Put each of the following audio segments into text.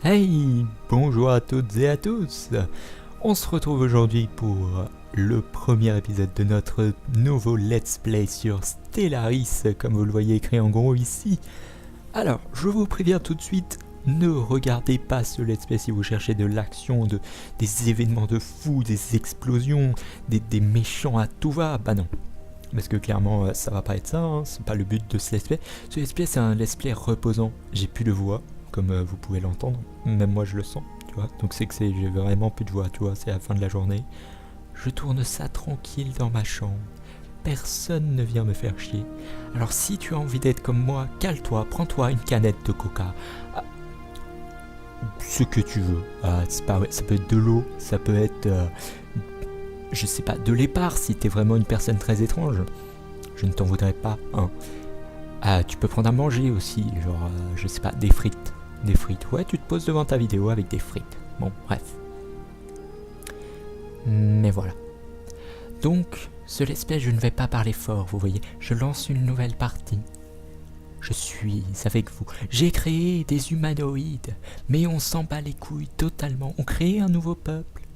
Hey, bonjour à toutes et à tous. On se retrouve aujourd'hui pour le premier épisode de notre nouveau Let's Play sur Stellaris, comme vous le voyez écrit en gros ici. Alors, je vous préviens tout de suite, ne regardez pas ce Let's Play si vous cherchez de l'action, des événements de fou, des explosions, des méchants à tout va. Bah non, parce que clairement ça va pas être ça, hein. C'est pas le but de ce Let's Play. Ce Let's Play c'est un Let's Play reposant, j'ai plus de voix. Comme vous pouvez l'entendre, même moi je le sens, tu vois. Donc c'est que j'ai vraiment plus de voix, tu vois, c'est la fin de la journée. Je tourne ça tranquille dans ma chambre. Personne ne vient me faire chier. Alors si tu as envie d'être comme moi, cale-toi, prends-toi une canette de coca. Ce que tu veux. C'est pas, ça peut être de l'eau, ça peut être, je sais pas, de l'épar si t'es vraiment une personne très étrange. Je ne t'en voudrais pas, hein. Tu peux prendre à manger aussi, genre, je sais pas, des frites. Des frites, ouais, tu te poses devant ta vidéo avec des frites. Bon, bref. Mais voilà. Donc, ce let's play, je ne vais pas parler fort, vous voyez. Je lance une nouvelle partie. Je suis avec vous. J'ai créé des humanoïdes, mais on s'en bat les couilles totalement. On crée un nouveau peuple,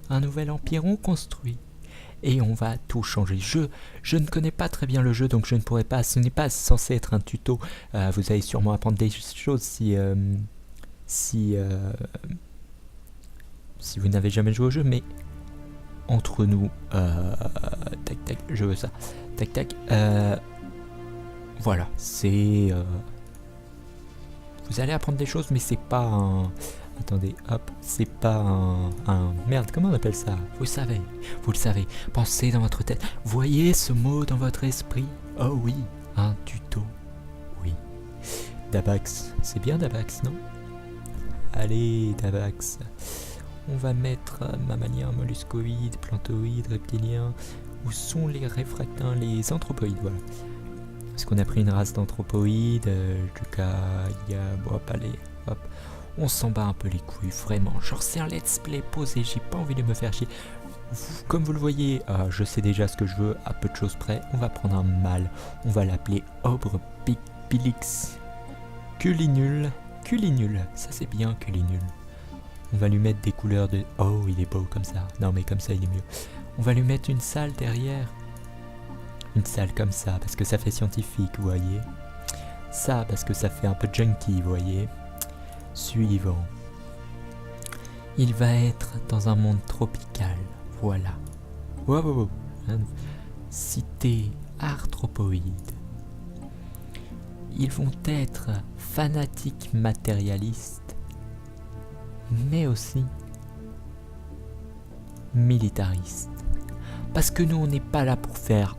un nouvel empire, on construit. Et on va tout changer. Je ne connais pas très bien le jeu, donc je ne pourrais pas. Ce n'est pas censé être un tuto. Vous allez sûrement apprendre des choses si vous n'avez jamais joué au jeu, mais entre nous, tac tac, je veux ça. Tac tac. Voilà, c'est. Vous allez apprendre des choses, mais c'est pas un. Attendez, hop, c'est pas un... Merde, comment on appelle ça? Vous le savez, pensez dans votre tête. Voyez ce mot dans votre esprit. Oh oui, un tuto. Oui. Dabax, c'est bien Dabax, non? Allez, Dabax. On va mettre mammalien, molluscoïde, plantoïde, reptilien. Où sont les réfractins, les anthropoïdes, voilà. Parce qu'on a pris une race d'anthropoïdes, allez, hop. On s'en bat un peu les couilles, vraiment. Genre c'est un let's play posé, j'ai pas envie de me faire chier. Comme vous le voyez, je sais déjà ce que je veux, à peu de choses près. On va prendre un mâle, on va l'appeler Obre Pilix. Culinule, ça c'est bien Culinule. On va lui mettre des couleurs de... Oh, il est beau comme ça. Non mais comme ça il est mieux. On va lui mettre une salle derrière. Une salle comme ça, parce que ça fait scientifique, vous voyez. Ça, parce que ça fait un peu junkie, vous voyez. Suivant. Il va être dans un monde tropical. Voilà. Wow. Cité arthropoïde. Ils vont être fanatiques matérialistes, mais aussi militaristes. Parce que nous, on n'est pas là pour faire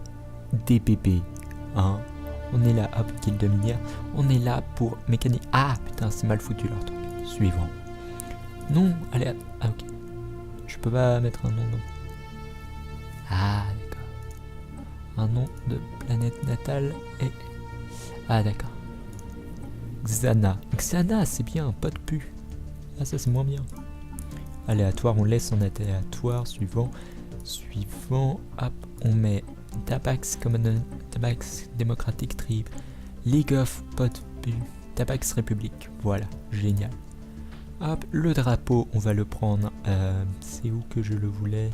des bébés, hein. On est là, hop, kill de minière. On est là pour mécanique. Ah putain, c'est mal foutu leur truc. Suivant. Non, allez, ok. Je peux pas mettre un nom, non. Ah, d'accord. Un nom de planète natale et... Ah, d'accord. Xana, c'est bien, pas de pu. Ah, ça c'est moins bien. Aléatoire, on laisse en aléatoire. Suivant, hop, on met... Tabax Common, Tabax Democratic Tribe, League of Potbu, Tabax République. Voilà, génial. Hop, le drapeau, on va le prendre. C'est où que je le voulais?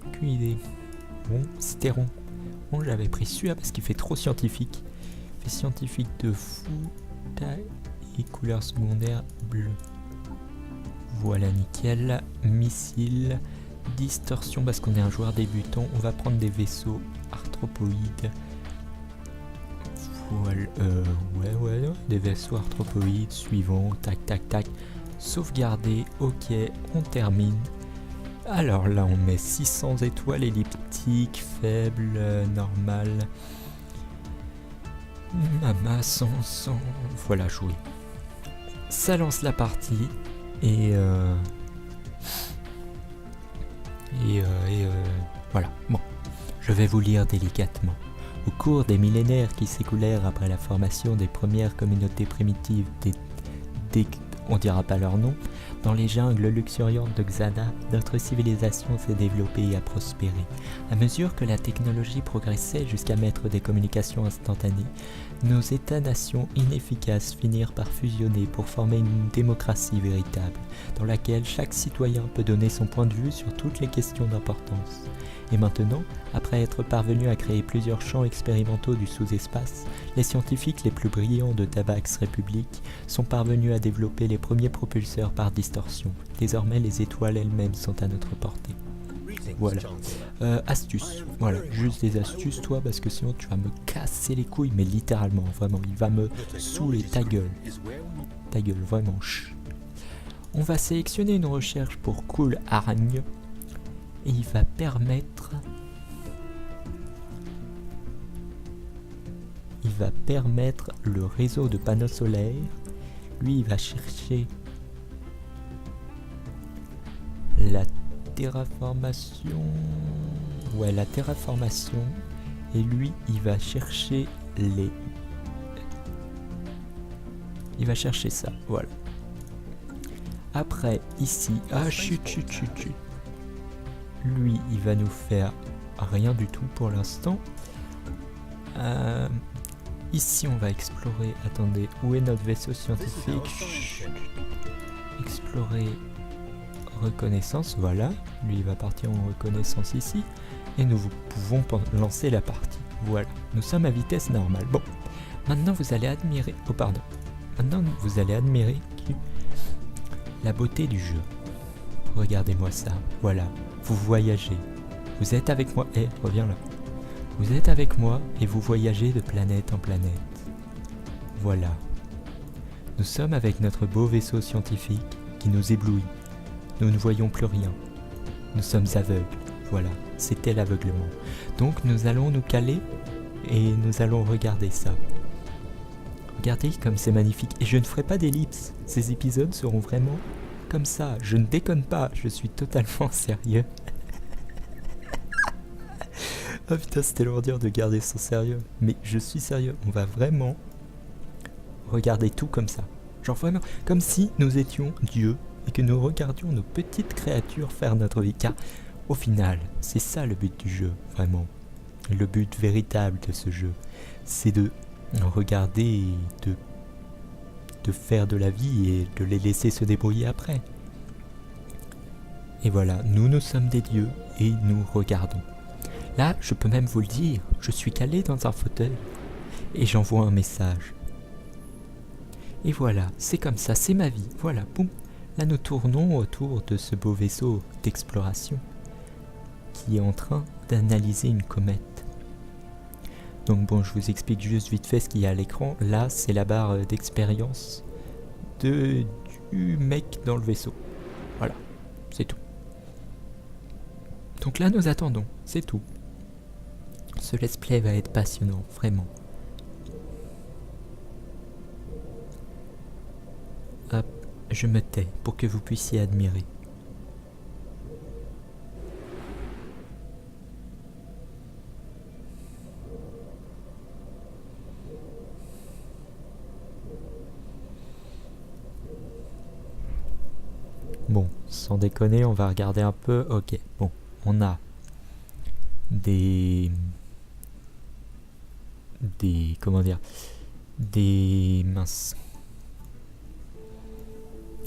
Aucune idée. Bon, c'était rond. Bon, j'avais pris celui-là parce qu'il fait trop scientifique. Il fait scientifique de fou. Et couleur secondaire bleu. Voilà, nickel. Missile. Distorsion parce qu'on est un joueur débutant. On va prendre des vaisseaux arthropoïdes. Voilà, ouais, des vaisseaux arthropoïdes. Suivant, tac. Sauvegarder, ok, on termine. Alors là, on met 600 étoiles, elliptique, faible, normal. Mama, 100. Voilà, joué. Ça lance la partie et voilà. Bon, je vais vous lire délicatement. Au cours des millénaires qui s'écoulèrent après la formation des premières communautés primitives on dira pas leur nom, dans les jungles luxuriantes de Xana, notre civilisation s'est développée et a prospéré. À mesure que la technologie progressait jusqu'à mettre des communications instantanées, nos États-nations inefficaces finirent par fusionner pour former une démocratie véritable, dans laquelle chaque citoyen peut donner son point de vue sur toutes les questions d'importance. Et maintenant, après être parvenus à créer plusieurs champs expérimentaux du sous-espace, les scientifiques les plus brillants de Tabax République sont parvenus à développer les premiers propulseurs par distorsion. Désormais, les étoiles elles-mêmes sont à notre portée. Voilà. Astuces. Voilà, juste des astuces, toi, parce que sinon tu vas me casser les couilles, mais littéralement, vraiment, il va me saouler, ta gueule. Ta gueule, vraiment. Chut. On va sélectionner une recherche pour Cool Hargne. Et il va permettre le réseau de panneaux solaires. Lui, il va chercher la terraformation. Ouais, la terraformation. Et lui, il va chercher les... Il va chercher ça, voilà. Après, ici... Ah, chut. Lui, il va nous faire rien du tout pour l'instant. Ici, on va explorer... Attendez, où est notre vaisseau scientifique? Chut. Explorer... Reconnaissance, voilà. Lui, il va partir en reconnaissance ici. Et nous pouvons lancer la partie. Voilà, nous sommes à vitesse normale. Bon, maintenant vous allez admirer... Oh, pardon. Maintenant, vous allez admirer la beauté du jeu. Regardez-moi ça, voilà. Vous voyagez. Vous êtes avec moi. Reviens là. Vous êtes avec moi et vous voyagez de planète en planète. Voilà. Nous sommes avec notre beau vaisseau scientifique qui nous éblouit. Nous ne voyons plus rien. Nous sommes aveugles. Voilà, c'était l'aveuglement. Donc nous allons nous caler et nous allons regarder ça. Regardez comme c'est magnifique. Et je ne ferai pas d'ellipse. Ces épisodes seront vraiment comme ça. Je ne déconne pas, je suis totalement sérieux. Oh putain, c'était lourd de garder son sérieux. Mais je suis sérieux, on va vraiment regarder tout comme ça. Genre vraiment, comme si nous étions Dieu et que nous regardions nos petites créatures faire notre vie. Car au final, c'est ça le but du jeu, vraiment. Le but véritable de ce jeu, c'est de regarder et de faire de la vie et de les laisser se débrouiller après. Et voilà, nous sommes des dieux et nous regardons. Là, je peux même vous le dire, je suis calé dans un fauteuil et j'envoie un message. Et voilà, c'est comme ça, c'est ma vie, voilà, boum. Là, nous tournons autour de ce beau vaisseau d'exploration qui est en train d'analyser une comète. Donc bon, je vous explique juste vite fait ce qu'il y a à l'écran. Là, c'est la barre d'expérience du mec dans le vaisseau. Voilà, c'est tout. Donc là, nous attendons, c'est tout. Ce let's play va être passionnant, vraiment. Hop, je me tais pour que vous puissiez admirer. Bon, sans déconner, on va regarder un peu. Ok, bon, on a comment dire, mince.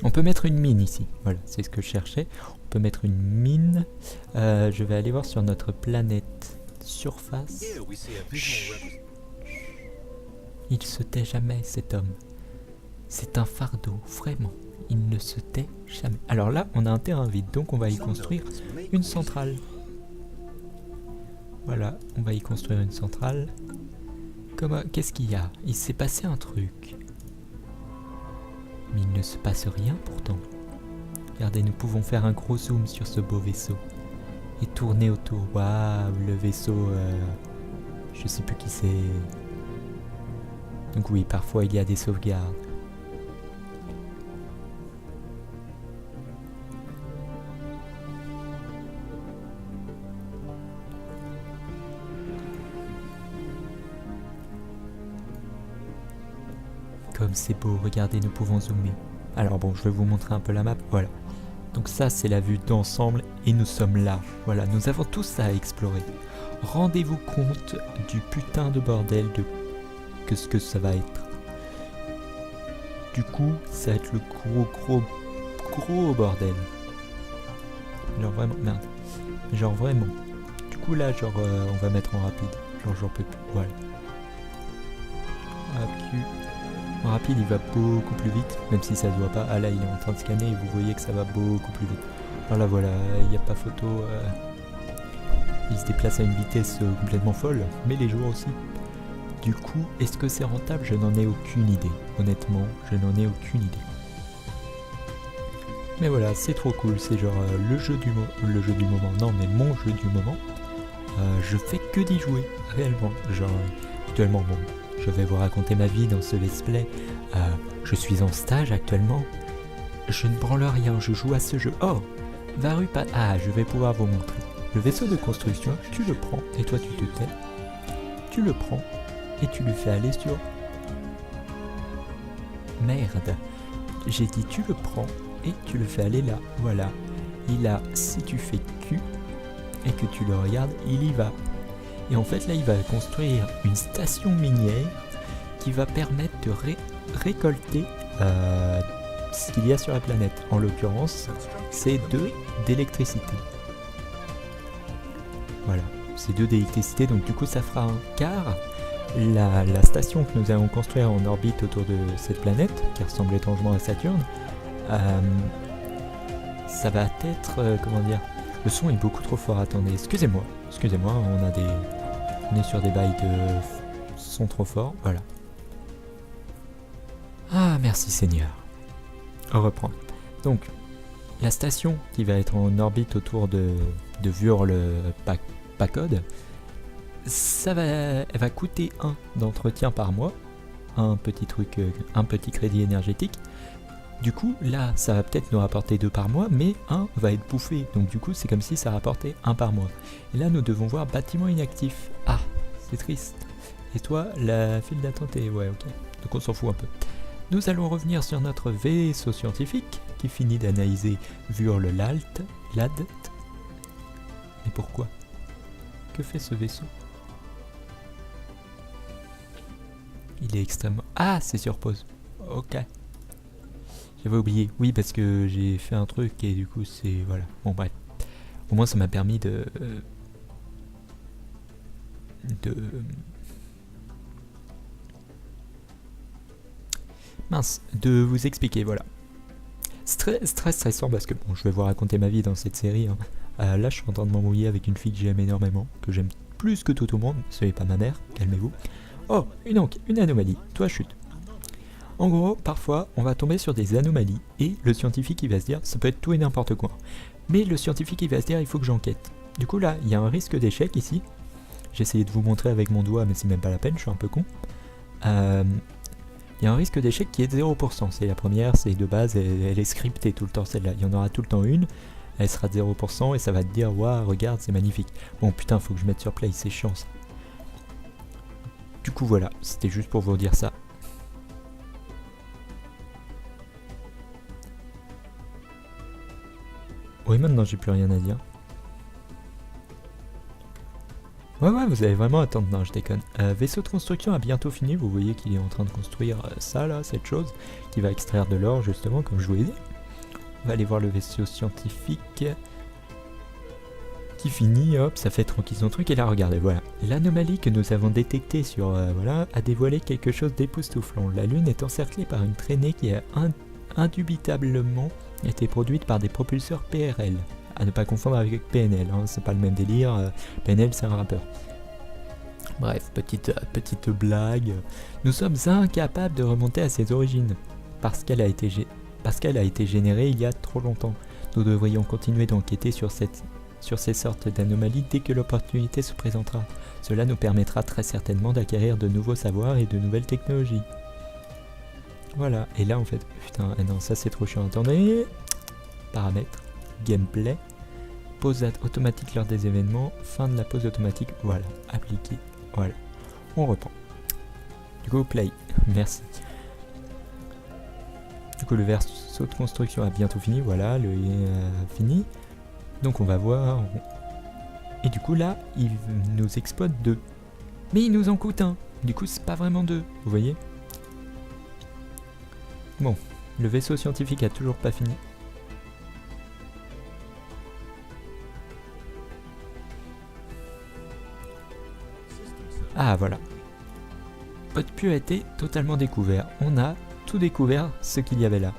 On peut mettre une mine ici, voilà, c'est ce que je cherchais. On peut mettre une mine. Je vais aller voir sur notre planète surface. Chut. Il se tait jamais, cet homme. C'est un fardeau, vraiment. Il ne se tait jamais. Alors là, on a un terrain vide, donc on va y construire une centrale. Voilà, on va y construire une centrale. Qu'est-ce qu'il y a? Il s'est passé un truc. Mais il ne se passe rien pourtant. Regardez, nous pouvons faire un gros zoom sur ce beau vaisseau. Et tourner autour. Waouh, le vaisseau... je sais plus qui c'est. Donc oui, parfois il y a des sauvegardes. Comme c'est beau, regardez, nous pouvons zoomer. Alors bon, je vais vous montrer un peu la map, voilà. Donc ça, c'est la vue d'ensemble et nous sommes là. Voilà, nous avons tout ça à explorer. Rendez-vous compte du putain de bordel de ce que ça va être. Du coup, ça va être le gros bordel. Genre vraiment, merde. Genre vraiment. Du coup là, genre on va mettre en rapide. Genre j'en peux plus, voilà. En rapide, il va beaucoup plus vite, même si ça se voit pas. Ah là, il est en train de scanner et vous voyez que ça va beaucoup plus vite. Alors là, voilà, il n'y a pas photo. Il se déplace à une vitesse complètement folle, mais les joueurs aussi. Du coup, est-ce que c'est rentable? Je n'en ai aucune idée. Honnêtement, je n'en ai aucune idée. Mais voilà, c'est trop cool. C'est genre le jeu du moment. Non, mais mon jeu du moment. Je fais que d'y jouer, réellement. Genre, actuellement, bon, je vais vous raconter ma vie dans ce let's play. Je suis en stage actuellement. Je ne branle rien, je joue à ce jeu. Oh, Ah, je vais pouvoir vous montrer. Le vaisseau de construction, tu le prends, et toi tu te tais. Tu le prends, et tu le fais aller sur... Merde. J'ai dit tu le prends, et tu le fais aller là. Voilà. Et là, si tu fais Q, et que tu le regardes, il y va. Et en fait, là, il va construire une station minière qui va permettre de récolter ce qu'il y a sur la planète. En l'occurrence, c'est d'électricité. Voilà, c'est d'électricité, donc du coup ça fera un quart. La station que nous allons construire en orbite autour de cette planète, qui ressemble étrangement à Saturne, ça va être, comment dire, le son est beaucoup trop fort, attendez, excusez-moi, on est sur des bails de son trop fort, voilà. Ah, merci Seigneur. On reprend. Donc, la station qui va être en orbite autour de Vurle-Pacod, elle va coûter 1 d'entretien par mois, un petit crédit énergétique. Du coup, là, ça va peut-être nous rapporter 2 par mois, mais 1 va être bouffé. Donc du coup, c'est comme si ça rapportait 1 par mois. Et là, nous devons voir bâtiment inactif. Ah, c'est triste. Et toi, la file d'attente est... Ouais, ok. Donc on s'en fout un peu. Nous allons revenir sur notre vaisseau scientifique qui finit d'analyser Vurle-Lad. Mais pourquoi? Que fait ce vaisseau? Il est extrêmement... Ah, c'est sur pause. Ok. J'avais oublié. Oui, parce que j'ai fait un truc et du coup c'est... Voilà. Bon, bref. Au moins ça m'a permis de... Mince, de vous expliquer, voilà. C'est très stressant parce que, bon, je vais vous raconter ma vie dans cette série. Hein. Là, je suis en train de m'embrouiller avec une fille que j'aime énormément, que j'aime plus que tout au monde. Ce n'est pas ma mère, calmez-vous. Oh, une anomalie. Toi, chute. En gros, parfois, on va tomber sur des anomalies et le scientifique, il va se dire, ça peut être tout et n'importe quoi. Mais le scientifique, il va se dire, il faut que j'enquête. Du coup, là, il y a un risque d'échec ici. J'ai essayé de vous montrer avec mon doigt, mais c'est même pas la peine, je suis un peu con. Il y a un risque d'échec qui est de 0%. C'est la première, c'est de base, elle est scriptée tout le temps celle-là. Il y en aura tout le temps une, elle sera de 0% et ça va te dire, waouh, regarde, c'est magnifique. Bon, putain, faut que je mette sur play, c'est chiant ça. Du coup, voilà, c'était juste pour vous dire ça. Oui, maintenant j'ai plus rien à dire. Ouais, vous allez vraiment attendre. Non, je déconne. Vaisseau de construction a bientôt fini. Vous voyez qu'il est en train de construire ça, là, cette chose, qui va extraire de l'or, justement, comme je vous l'ai dit. On va aller voir le vaisseau scientifique qui finit. Hop, ça fait tranquille son truc. Et là, regardez, voilà. L'anomalie que nous avons détectée sur, voilà, a dévoilé quelque chose d'époustouflant. La Lune est encerclée par une traînée qui a indubitablement été produite par des propulseurs PRL. À ne pas confondre avec PNL, hein, c'est pas le même délire, PNL c'est un rappeur. Bref, petite blague. Nous sommes incapables de remonter à ses origines, parce qu'elle a été générée il y a trop longtemps. Nous devrions continuer d'enquêter sur ces sortes d'anomalies dès que l'opportunité se présentera. Cela nous permettra très certainement d'acquérir de nouveaux savoirs et de nouvelles technologies. Voilà, et là en fait, putain, non, ça c'est trop chiant, attendez. Paramètres. Gameplay, pause automatique lors des événements, fin de la pause automatique, voilà, appliqué, voilà, on reprend. Du coup, play, merci. Du coup, le vaisseau de construction a bientôt fini. Voilà, le fini. Donc on va voir. Et du coup là, il nous exploite 2. Mais il nous en coûte 1. Du coup, c'est pas vraiment 2. Vous voyez? Bon, le vaisseau scientifique a toujours pas fini. Ah voilà. Podpu a été totalement découvert. On a tout découvert ce qu'il y avait là.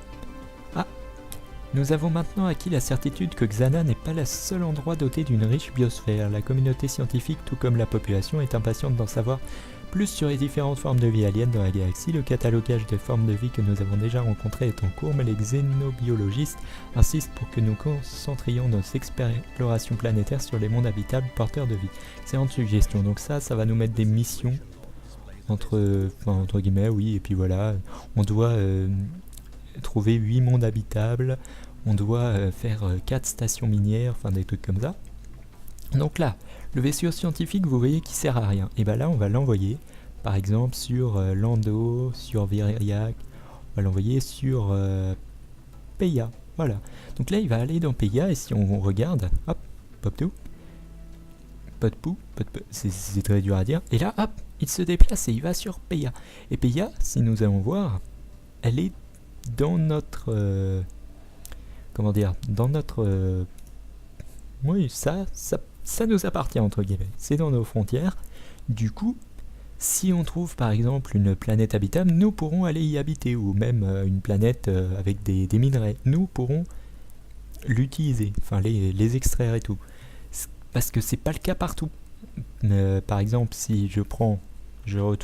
Ah, nous avons maintenant acquis la certitude que Xana n'est pas le seul endroit doté d'une riche biosphère. La communauté scientifique, tout comme la population, est impatiente d'en savoir plus sur les différentes formes de vie aliens dans la galaxie. Le catalogage des formes de vie que nous avons déjà rencontrées est en cours, mais les xénobiologistes insistent pour que nous concentrions nos explorations planétaires sur les mondes habitables porteurs de vie. Excellente suggestion. Donc ça va nous mettre des missions entre guillemets, oui, et puis voilà, on doit trouver 8 mondes habitables, on doit faire 4 stations minières, enfin des trucs comme ça. Donc là, le vaisseau scientifique, vous voyez qu'il sert à rien. Et bien là, on va l'envoyer, par exemple, sur Lando, sur Viriac, on va l'envoyer sur Peya. Voilà. Donc là, il va aller dans Peya, et si on regarde, hop, Podpu, c'est très dur à dire. Et là, hop, il se déplace et il va sur Peya. Et Peya, si nous allons voir, elle est dans notre... comment dire? Dans notre... oui, ça nous appartient, entre guillemets. C'est dans nos frontières. Du coup, si on trouve par exemple une planète habitable, nous pourrons aller y habiter. Ou même une planète avec des minerais. Nous pourrons l'utiliser. Enfin, les extraire et tout. Parce que c'est pas le cas partout. Par exemple, si je prends Rint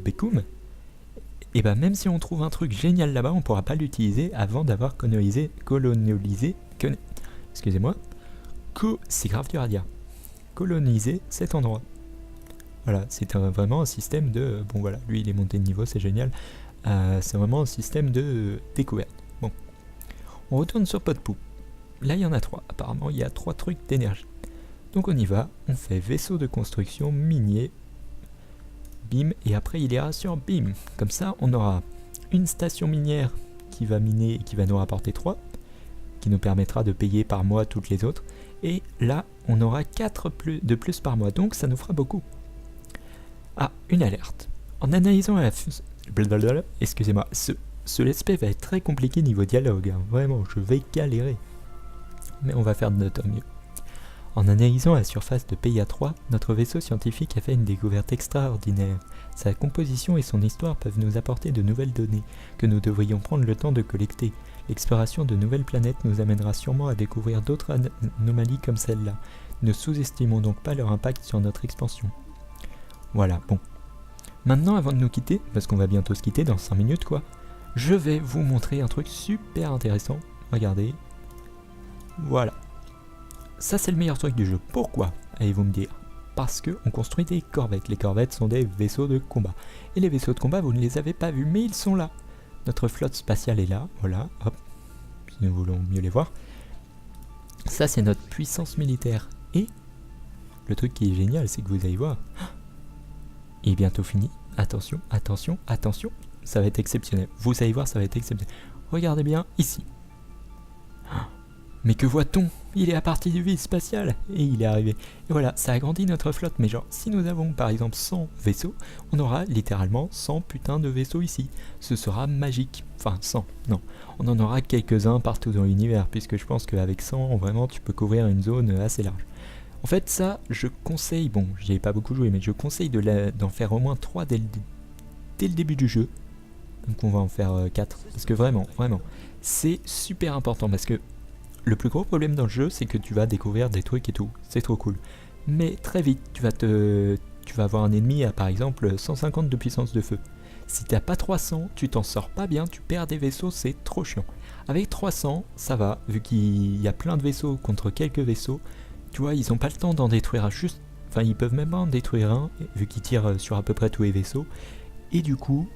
Bekum, et ben même si on trouve un truc génial là-bas, on pourra pas l'utiliser avant d'avoir c'est grave dur à dire, coloniser cet endroit. Voilà, c'est vraiment un système de... bon voilà, lui il est monté de niveau, c'est génial. C'est vraiment un système de découverte. Bon, on retourne sur Podpu. Là il y en a 3, apparemment il y a 3 trucs d'énergie. Donc on y va, on fait vaisseau de construction, minier, bim, et après il ira sur bim. Comme ça on aura une station minière qui va miner et qui va nous rapporter 3, qui nous permettra de payer par mois toutes les autres. Et là on aura 4 de plus par mois, donc ça nous fera beaucoup. Ah, une alerte. En analysant la excusez-moi, ce let's play va être très compliqué niveau dialogue, hein. Vraiment, je vais galérer. Mais on va faire de notre mieux. En analysant la surface de Peya 3, notre vaisseau scientifique a fait une découverte extraordinaire. Sa composition et son histoire peuvent nous apporter de nouvelles données que nous devrions prendre le temps de collecter. L'exploration de nouvelles planètes nous amènera sûrement à découvrir d'autres anomalies comme celle-là. Ne sous-estimons donc pas leur impact sur notre expansion. Voilà, bon. Maintenant, avant de nous quitter, parce qu'on va bientôt se quitter dans 5 minutes quoi, je vais vous montrer un truc super intéressant. Regardez. Voilà. Ça c'est le meilleur truc du jeu. Pourquoi? Allez-vous me dire? Parce que on construit des corvettes. Les corvettes sont des vaisseaux de combat. Et les vaisseaux de combat, vous ne les avez pas vus, mais ils sont là. Notre flotte spatiale est là, voilà, hop, si nous voulons mieux les voir. Ça c'est notre puissance militaire. Et le truc qui est génial, c'est que vous allez voir, il est bientôt fini. Attention, attention, attention, ça va être exceptionnel. Vous allez voir, ça va être exceptionnel. Regardez bien ici. Mais que voit-on? Il est à partir du vide spatial et il est arrivé. Et voilà, ça agrandit notre flotte. Mais genre, si nous avons par exemple 100 vaisseaux, on aura littéralement 100 putains de vaisseaux ici. Ce sera magique. Enfin, 100, non. On en aura quelques-uns partout dans l'univers, puisque je pense qu'avec 100, vraiment, tu peux couvrir une zone assez large. En fait, ça, je conseille, bon, j'y ai pas beaucoup joué, mais je conseille d'en faire au moins 3 dès le début du jeu. Donc on va en faire 4. Parce que vraiment, c'est super important, parce que le plus gros problème dans le jeu, c'est que tu vas découvrir des trucs et tout, c'est trop cool. Mais très vite, tu vas avoir un ennemi à par exemple 150 de puissance de feu. Si t'as pas 300, tu t'en sors pas bien, tu perds des vaisseaux, c'est trop chiant. Avec 300, ça va, vu qu'il y a plein de vaisseaux contre quelques vaisseaux, tu vois, ils ont pas le temps d'en détruire juste... Enfin, ils peuvent même pas en détruire un, vu qu'ils tirent sur à peu près tous les vaisseaux. Et du coup,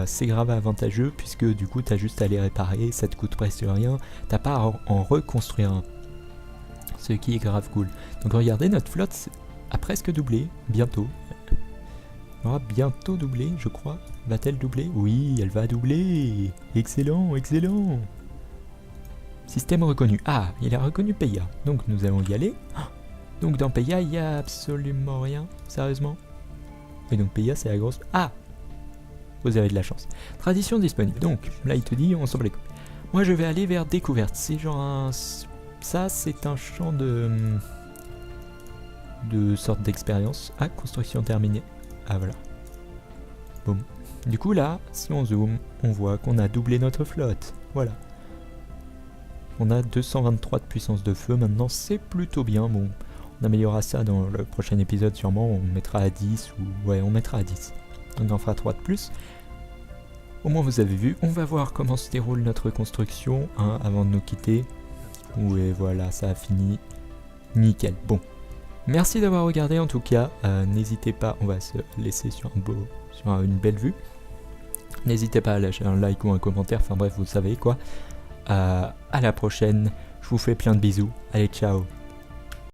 c'est grave avantageux, puisque du coup, t'as juste à les réparer, ça te coûte presque rien, t'as pas à en reconstruire un. Ce qui est grave cool. Donc regardez, notre flotte a presque doublé, bientôt. va bientôt doubler, je crois. Va-t-elle doubler? Oui, elle va doubler. Excellent, excellent. Système reconnu. Ah, il a reconnu Peya. Donc nous allons y aller. Donc dans Peya, il n'y a absolument rien. Sérieusement. Et donc Peya, c'est la grosse... Ah, vous avez de la chance. Tradition disponible. Donc là, il te dit, on s'en bat les couilles. Moi, je vais aller vers découverte. C'est genre un... Ça, c'est un champ de sorte d'expérience. Ah, construction terminée. Ah, voilà. Boum. Du coup, là, si on zoome, on voit qu'on a doublé notre flotte. Voilà. On a 223 de puissance de feu. Maintenant, c'est plutôt bien. Bon, on améliorera ça dans le prochain épisode, sûrement. On mettra à 10 ou... Ouais, on mettra à 10. On en fera 3 de plus. Au moins, vous avez vu. On va voir comment se déroule notre construction avant de nous quitter. Et voilà, ça a fini. Nickel. Bon. Merci d'avoir regardé en tout cas. N'hésitez pas, on va se laisser sur une belle vue. N'hésitez pas à lâcher un like ou un commentaire. Enfin bref, vous savez quoi. À la prochaine. Je vous fais plein de bisous. Allez, ciao.